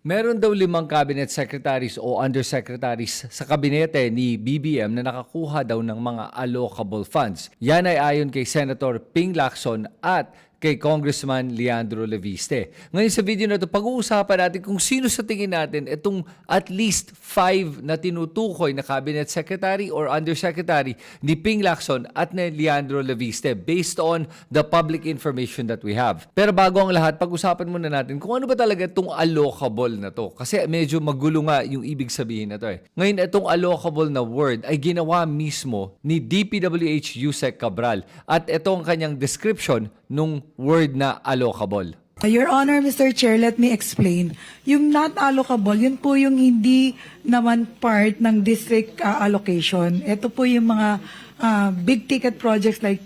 Meron daw 5 cabinet secretaries o undersecretaries sa kabinete ni BBM na nakakuha daw ng mga allocable funds. Yan ay ayon kay Senator Ping Lacson at kay Congressman Leandro Leviste. Ngayon sa video na ito, pag-uusapan natin kung sino sa tingin natin itong at least 5 na tinutukoy na cabinet secretary or undersecretary ni Ping Lacson at ni Leandro Leviste based on the public information that we have. Pero bago ang lahat, pag-usapan muna natin kung ano ba talaga itong allocable na to. Kasi medyo magulo nga yung ibig sabihin na to eh. Ngayon, itong allocable na word ay ginawa mismo ni DPWH Yusek Cabral at ito ang kanyang description nung word na allocable. Your Honor, Mr. Chair, let me explain. Yung not allocable, yun po yung hindi naman part ng district allocation. Ito po yung mga big ticket projects like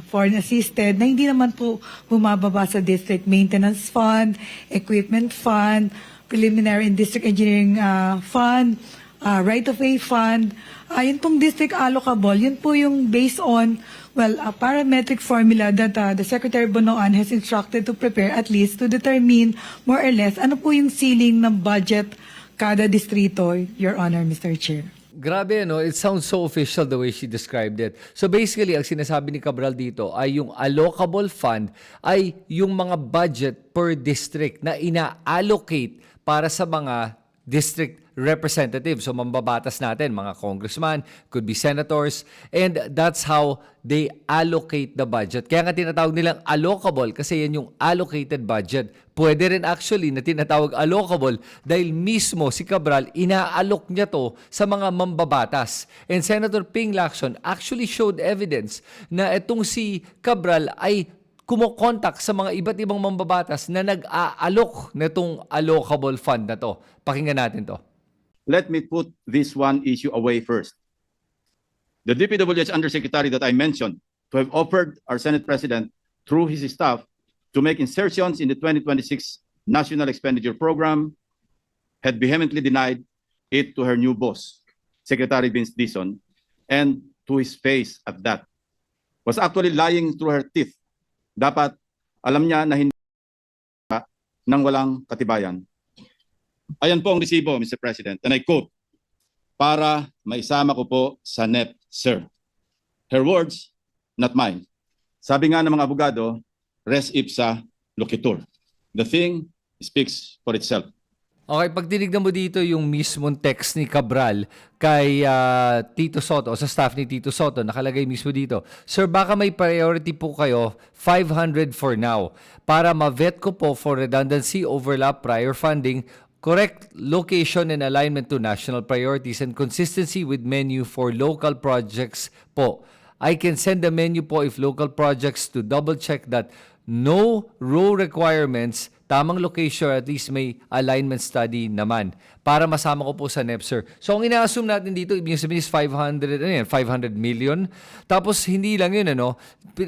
foreign assisted na hindi naman po bumababa sa district maintenance fund, equipment fund, preliminary and district engineering fund, right-of-way fund. Yun pong district allocable, yun po yung based on a parametric formula that the Secretary Bonoan has instructed to prepare at least to determine more or less ano po yung ceiling ng budget kada distrito, Your Honor, Mr. Chair. Grabe, no? It sounds so official the way she described it. So basically, ang sinasabi ni Cabral dito ay yung allocable fund ay yung mga budget per district na ina-allocate para sa mga district representatives. So mambabatas natin, mga congressman, could be senators, and that's how they allocate the budget. Kaya nga tinatawag nilang allocable kasi yan yung allocated budget. Pwede rin actually na tinatawag allocable dahil mismo si Cabral, ina-allok niya to sa mga mambabatas. And Senator Ping Lacson actually showed evidence na itong si Cabral ay kumokontak sa mga iba't ibang mambabatas na nag-aalok na itong allocable fund na to. Pakinggan natin to. Let me put this one issue away first. The DPWH Undersecretary that I mentioned to have offered our Senate President through his staff to make insertions in the 2026 National Expenditure Program had vehemently denied it to her new boss, Secretary Vince Dizon, and to his face at that. Was actually lying through her teeth. Dapat alam niya na hindi nang walang katibayan. Ayan po ang resibo, Mr. President, and I quote, para maisama ko po sa NEP, sir. Her words, not mine. Sabi nga ng mga abogado, res ipsa loquitur. The thing speaks for itself. Okay, pag tinignan mo dito yung mismong text ni Cabral kay Tito Soto, o sa staff ni Tito Soto, nakalagay mismo dito, Sir, baka may priority po kayo, 500 for now, para ma-vet ko po for redundancy, overlap, prior funding, correct location and alignment to national priorities and consistency with menu for local projects po. I can send the menu po if local projects to double check that no row requirements, tamang location, at least may alignment study naman para masama ko po sa NEP, sir. So, ang ina-assume natin dito, ibig sabihin is 500 million. Tapos, hindi lang yun,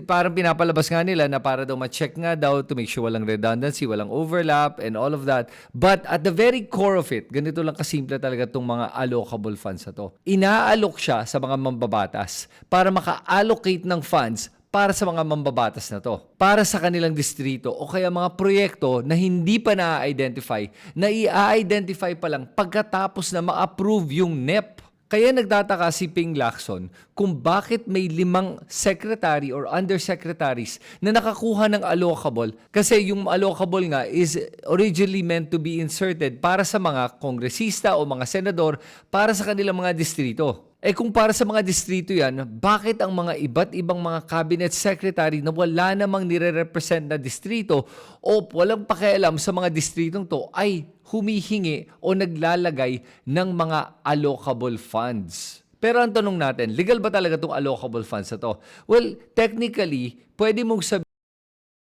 parang pinapalabas nga nila na para daw ma-check nga daw to make sure walang redundancy, walang overlap, and all of that. But at the very core of it, ganito lang kasimple talaga itong mga allocable funds na to. Ina-allok siya sa mga mambabatas para maka-allocate ng funds para sa mga mambabatas na to, para sa kanilang distrito o kaya mga proyekto na hindi pa na-identify, na i-identify pa lang pagkatapos na ma-approve yung NEP. Kaya nagtataka si Ping Lacson kung bakit may 5 secretary or undersecretaries na nakakuha ng allocable kasi yung allocable nga is originally meant to be inserted para sa mga kongresista o mga senador para sa kanilang mga distrito. Eh kung para sa mga distrito yan, bakit ang mga iba't ibang mga cabinet secretary na wala namang nire-represent na distrito o walang pakialam sa mga distritong to ay humihingi o naglalagay ng mga allocable funds? Pero ang tanong natin, legal ba talaga itong allocable funds na to? Well, technically, pwede mong sabihin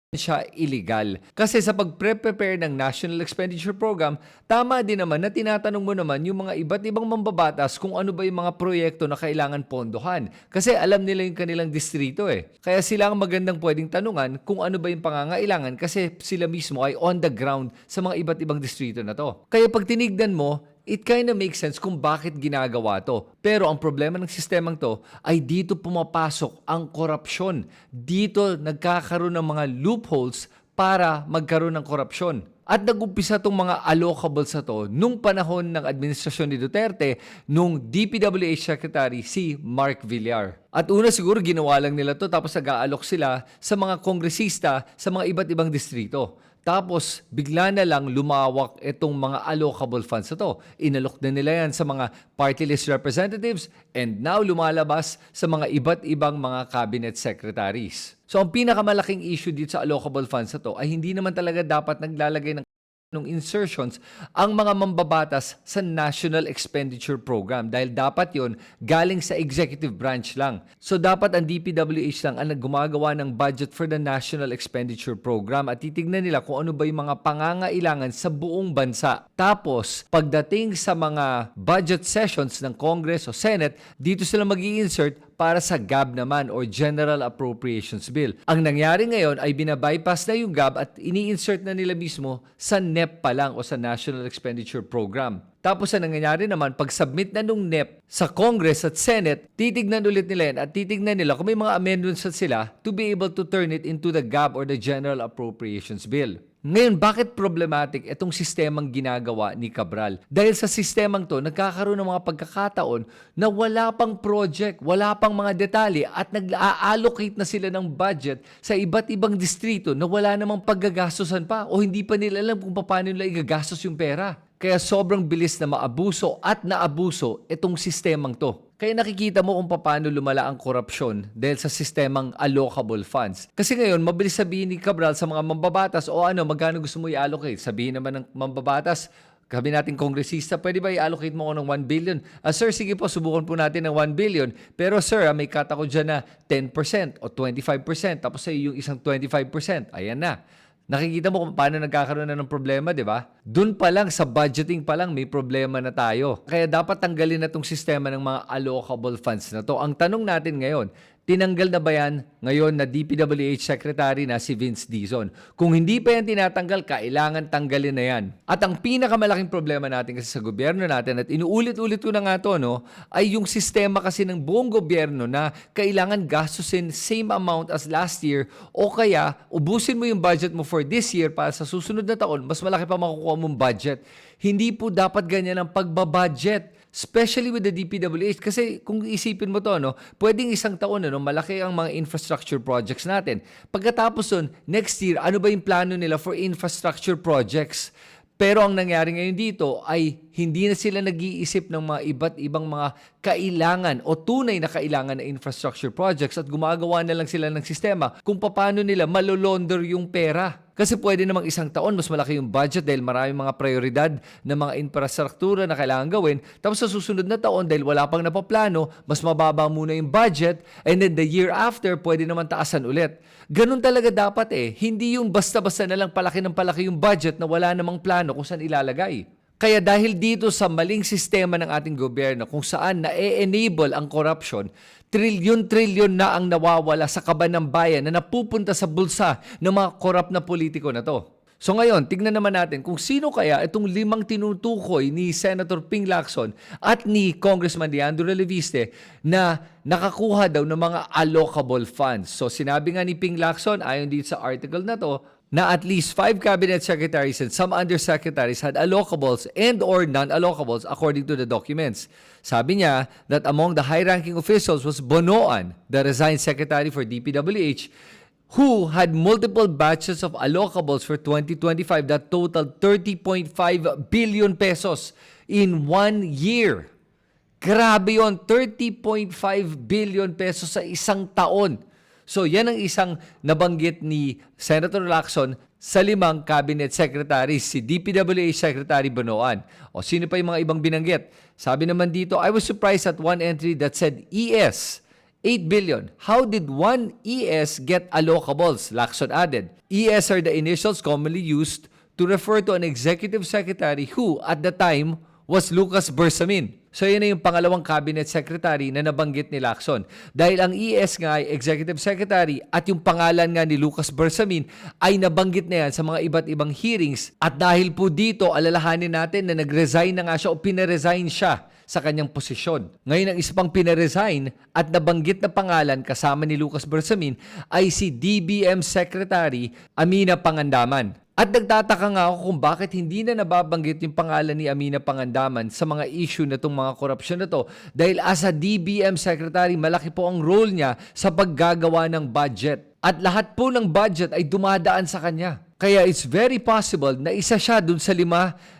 siya illegal. Kasi sa pag-prepare ng National Expenditure Program, tama din naman na tinatanong mo naman yung mga iba't ibang mambabatas kung ano ba yung mga proyekto na kailangan pondohan. Kasi alam nila yung kanilang distrito eh. Kaya sila ang magandang pwedeng tanungan kung ano ba yung pangangailangan kasi sila mismo ay on the ground sa mga iba't ibang distrito na to. Kaya pag tinignan mo, it kind of makes sense kung bakit ginagawa to. Pero ang problema ng sistemang to ay dito pumapasok ang korupsyon. Dito nagkakaroon ng mga loopholes para magkaroon ng korupsyon. At nag-umpisa itong mga allocables na to nung panahon ng administrasyon ni Duterte nung DPWH Secretary si Mark Villar. At una siguro ginawa lang nila to tapos nag-aalok sila sa mga kongresista sa mga iba't ibang distrito. Tapos, bigla na lang lumawak itong mga allocable funds na to. Inalok na nila yan sa mga party list representatives and now lumalabas sa mga iba't ibang mga cabinet secretaries. So, ang pinakamalaking issue dito sa allocable funds na to ay hindi naman talaga dapat naglalagay ng insertions ang mga mambabatas sa National Expenditure Program dahil dapat yon galing sa executive branch lang. So dapat ang DPWH lang ang gumagawa ng budget for the National Expenditure Program at titignan nila kung ano ba yung mga pangangailangan sa buong bansa. Tapos, pagdating sa mga budget sessions ng Congress o Senate, dito sila mag-i-insert para sa GAB naman or General Appropriations Bill. Ang nangyari ngayon ay binabypass na yung GAB at ini-insert na nila mismo sa NEP pa lang o sa National Expenditure Program. Tapos ang nangyayari naman, pag-submit na nung NEP sa Congress at Senate, titignan ulit nila yan at titignan nila kung may mga amendments na sila to be able to turn it into the GAB or the General Appropriations Bill. Ngayon, bakit problematic itong sistemang ginagawa ni Cabral? Dahil sa sistemang to, nagkakaroon ng mga pagkakataon na wala pang project, wala pang mga detalye at nag-allocate na sila ng budget sa iba't ibang distrito na wala namang paggagastosan pa o hindi pa nila alam kung paano nila igagastos yung pera. Kaya sobrang bilis na maabuso at naabuso itong sistemang to. Kaya nakikita mo kung paano lumala ang korupsyon dahil sa sistemang allocable funds. Kasi ngayon, mabilis sabihin ni Cabral sa mga mambabatas, o ano, magkano gusto mo i-allocate? Sabihin naman ng mambabatas, sabi natin kongresista, pwede ba i-allocate mo ako ng 1 billion? Sir, sige po, subukan po natin ng 1 billion. Pero sir, may cut ako dyan na 10% o 25%, tapos sa yung isang 25%. Ayan na. Nakikita mo kung paano nagkakaroon na ng problema, di ba? Doon pa lang, sa budgeting pa lang, may problema na tayo. Kaya dapat tanggalin na itong sistema ng mga allocable funds na to. Ang tanong natin ngayon, tinanggal na ba yan ngayon na DPWH Secretary na si Vince Dizon? Kung hindi pa yan tinatanggal, kailangan tanggalin na yan. At ang pinakamalaking problema natin kasi sa gobyerno natin, at inuulit-ulit ko na nga to, no, ay yung sistema kasi ng buong gobyerno na kailangan gastusin same amount as last year o kaya ubusin mo yung budget mo for this year para sa susunod na taon, mas malaki pa makukuha mong budget. Hindi po dapat ganyan ang pagbabudget. Especially with the DPWH kasi kung isipin mo to, no, pwedeng isang taon malaki ang mga infrastructure projects natin. Pagkatapos nun, next year, ano ba yung plano nila for infrastructure projects? Pero ang nangyari ngayon dito ay hindi na sila nag-iisip ng mga iba't ibang mga kailangan o tunay na kailangan na infrastructure projects at gumagawa na lang sila ng sistema kung paano nila malolonder yung pera. Kasi pwede namang isang taon, mas malaki yung budget dahil maraming mga prioridad na mga infrastruktura na kailangan gawin. Tapos sa susunod na taon, dahil wala pang napaplano, mas mababa muna yung budget and then the year after, pwede naman taasan ulit. Ganun talaga dapat eh. Hindi yung basta-basta na lang palaki ng palaki yung budget na wala namang plano kung saan ilalagay. Kaya dahil dito sa maling sistema ng ating gobyerno kung saan na-enable ang corruption, trilyon-trilyon na ang nawawala sa kaban ng bayan na napupunta sa bulsa ng mga korap na politiko na to. So ngayon, tignan naman natin kung sino kaya itong 5 tinutukoy ni Senator Ping Lacson at ni Congressman Leandro Reviste na nakakuha daw ng mga allocable funds. So sinabi nga ni Ping Lacson, ayon dito sa article na to, na at least 5 cabinet secretaries and some undersecretaries had allocables and or non-allocables according to the documents. Sabi niya that among the high-ranking officials was Bonoan, the resigned secretary for DPWH, who had multiple batches of allocables for 2025 that totaled 30.5 billion pesos in 1 year. Grabe yun, 30.5 billion pesos sa isang taon. So yan ang isang nabanggit ni Senator Lacson sa 5 cabinet secretaries, si DPWH Secretary Bonoan. O sino pa yung mga ibang binanggit? Sabi naman dito, I was surprised at one entry that said ES, 8 billion. How did one ES get allocables? Lacson added, ES are the initials commonly used to refer to an executive secretary who, at the time, was Lucas Bersamin. So yun na yung pangalawang cabinet secretary na nabanggit ni Lacson. Dahil ang ES nga ay executive secretary at yung pangalan nga ni Lucas Bersamin ay nabanggit na yan sa mga iba't ibang hearings. At dahil po dito, alalahanin natin na nag-resign na nga siya o pinaresign siya sa kanyang posisyon. Ngayon, ang isa pang pinaresign at nabanggit na pangalan kasama ni Lucas Bersamin ay si DBM Secretary Amina Pangandaman. At nagtataka nga ako kung bakit hindi na nababanggit yung pangalan ni Amina Pangandaman sa mga issue na itong mga korupsyon na to. Dahil as a DBM Secretary, malaki po ang role niya sa paggagawa ng budget. At lahat po ng budget ay dumadaan sa kanya. Kaya it's very possible na isa siya dun sa 5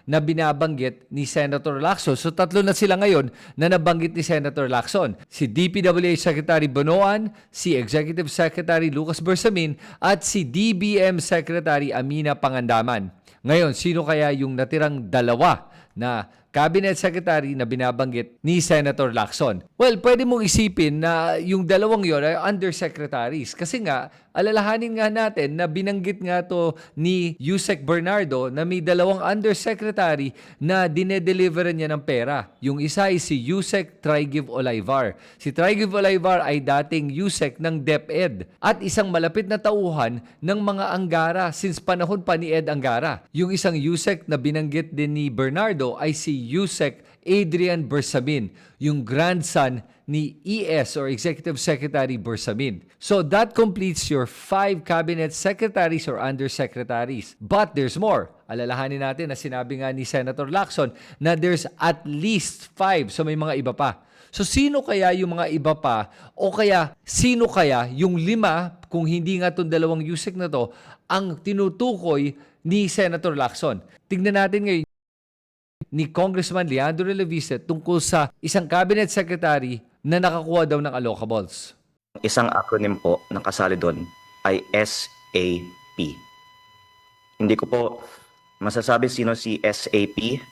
na binabanggit ni Senator Lacson. So 3 na sila ngayon na nabanggit ni Senator Lacson. Si DPWH Secretary Bonoan, si Executive Secretary Lucas Bersamin, at si DBM Secretary Amina Pangandaman. Ngayon, sino kaya yung natirang 2 na Cabinet Secretary na binabanggit ni Senator Lacson? Well, pwede mong isipin na yung 2 yon ay undersecretaries. Kasi nga, alalahanin nga natin na binanggit nga to ni Yusek Bernardo na may 2 undersecretary na dinedeliveran niya ng pera. Yung isa ay si Yusek Trigiv Olivar. Si Trigiv Olivar ay dating Yusek ng DepEd at isang malapit na tauhan ng mga Angara since panahon pa ni Ed Angara. Yung isang Yusek na binanggit din ni Bernardo ay si Yusek Adrian Bersamin, yung grandson ni ES or Executive Secretary Bersamin. So that completes your 5 cabinet secretaries or undersecretaries. But there's more. Alalahanin natin na sinabi nga ni Senator Lacson na there's at least 5. So may mga iba pa. So sino kaya yung mga iba pa o kaya sino kaya yung 5 kung hindi nga itong 2 Yusek na to ang tinutukoy ni Senator Lacson? Tignan natin ngayon ni Congressman Leandro Revista tungkol sa isang cabinet secretary na nakakuha daw ng allocables. Isang acronym po na kasali doon ay SAP. Hindi ko po masasabi sino si SAP,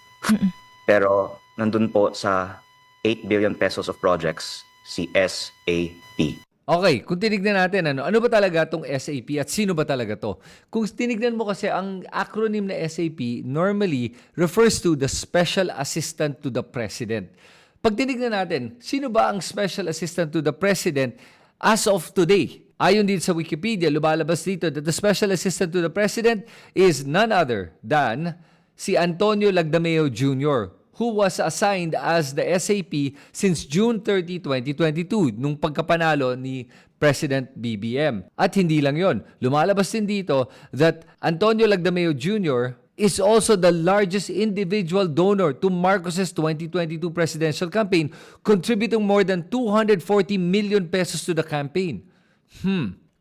pero nandun po sa 8 billion pesos of projects si SAP. Okay, kung tinignan natin, ano ba talaga itong SAP at sino ba talaga to? Kung tinignan mo kasi ang acronym na SAP normally refers to the Special Assistant to the President. Pag tinignan natin, sino ba ang Special Assistant to the President as of today? Ayon din sa Wikipedia, lumalabas dito that the Special Assistant to the President is none other than si Antonio Lagdameo Jr., who was assigned as the SAP since June 30, 2022, nung pagkapanalo ni President BBM. At hindi lang yon, lumalabas din dito that Antonio Lagdameo Jr. is also the largest individual donor to Marcos's 2022 presidential campaign, contributing more than 240 million pesos to the campaign.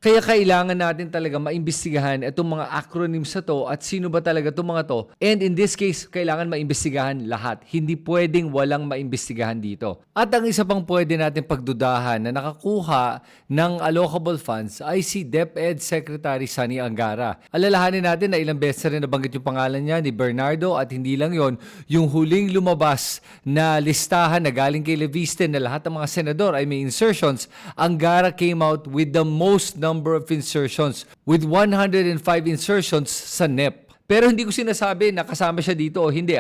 Kaya kailangan natin talaga maimbestigahan itong mga acronyms na to at sino ba talaga itong mga to. And in this case, kailangan maimbestigahan lahat. Hindi pwedeng walang maimbestigahan dito. At ang isa pang pwede natin pagdudahan na nakakuha ng allocable funds ay si DepEd Secretary Sani Angara. Alalahanin natin na ilang beses rin nabanggit yung pangalan niya ni Bernardo at hindi lang yon, yung huling lumabas na listahan na galing kay Leviste na lahat ng mga senador ay may insertions, Angara came out with the most number of insertions with 105 insertions sa NEP. Pero hindi ko sinasabi na kasama siya dito o hindi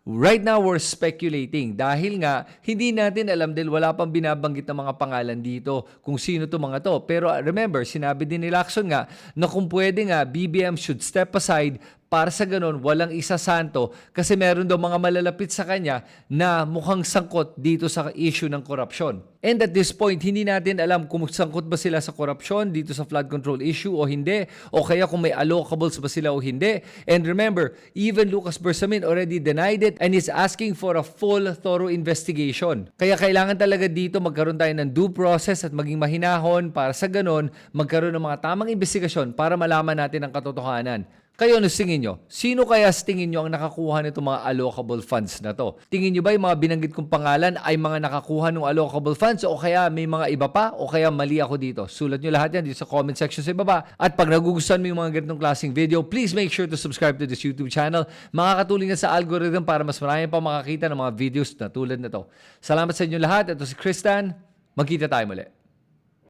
Right now, we're speculating dahil nga hindi natin alam dahil wala pang binabanggit ng mga pangalan dito kung sino to mga to. Pero remember, sinabi din ni Lacson nga na kung pwede nga, BBM should step aside para sa ganun, walang isasanto kasi meron daw mga malalapit sa kanya na mukhang sangkot dito sa issue ng korupsyon. And at this point, hindi natin alam kung sangkot ba sila sa korupsyon dito sa flood control issue o hindi, o kaya kung may allocables ba sila o hindi. And remember, even Lucas Bersamin already denied it and is asking for a full, thorough investigation. Kaya kailangan talaga dito magkaroon tayo ng due process at maging mahinahon para sa ganun, magkaroon ng mga tamang investigasyon para malaman natin ang katotohanan. Kayo, ano tingin nyo? Sino kaya sa tingin nyo ang nakakuha nito mga allocable funds na to? Tingin nyo ba yung mga binanggit kong pangalan ay mga nakakuha ng allocable funds o kaya may mga iba pa o kaya mali ako dito? Sulat nyo lahat yan dito sa comment section sa ibaba. At pag nagugustuhan mo yung mga ganitong klaseng video, please make sure to subscribe to this YouTube channel. Makakatulong yan sa algorithm para mas marami pa makakita ng mga videos na tulad na to. Salamat sa inyo lahat. Ito si Kristan. Magkita tayo muli.